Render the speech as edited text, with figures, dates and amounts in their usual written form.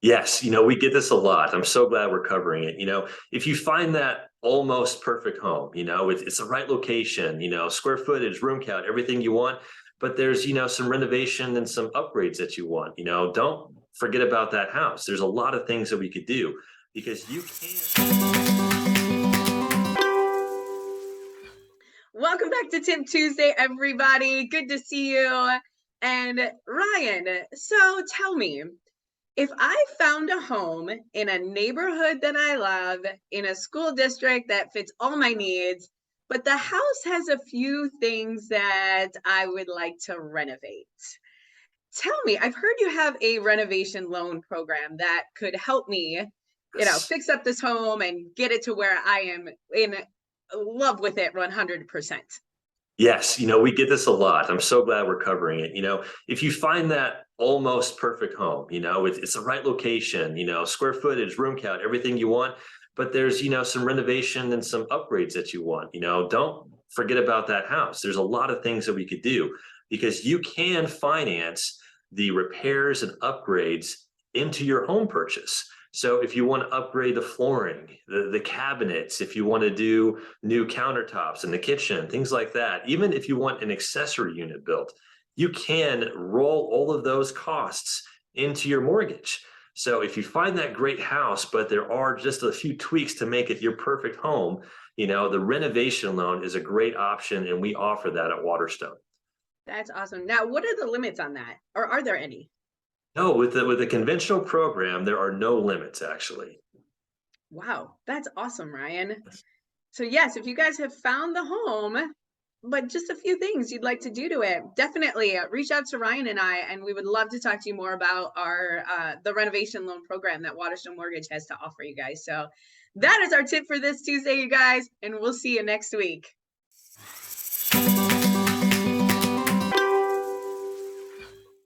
Yes, we get this a lot. I'm so glad we're covering it. If you find that almost perfect home, it's the right location, square footage, room count, everything you want, but there's, some renovation and some upgrades that you want, don't forget about that house. There's a lot of things that we could do because you can. Welcome back to Tip Tuesday, everybody. Good to see you. And Ryan, so tell me, if I found a home in a neighborhood that I love, in a school district that fits all my needs, but the house has a few things that I would like to renovate. Tell me, I've heard you have a renovation loan program that could help me, fix up this home and get it to where I am in love with it 100%. Yes, we get this a lot. I'm so glad we're covering it. If you find that almost perfect home, it's the right location, square footage, room count, everything you want, but there's, some renovation and some upgrades that you want, don't forget about that house. There's a lot of things that we could do because you can finance the repairs and upgrades into your home purchase. So if you want to upgrade the flooring, the cabinets, if you want to do new countertops in the kitchen, things like that, even if you want an accessory unit built, you can roll all of those costs into your mortgage. So if you find that great house, but there are just a few tweaks to make it your perfect home, the renovation loan is a great option, and we offer that at Waterstone. That's awesome. Now, what are the limits on that? Or are there any? No, with the conventional program, there are no limits actually. Wow, that's awesome, Ryan. So, yes, if you guys have found the home, but just a few things you'd like to do to it, definitely reach out to Ryan and I, and we would love to talk to you more about our the renovation loan program that Waterstone Mortgage has to offer you guys. So, that is our tip for this Tuesday, you guys, and we'll see you next week.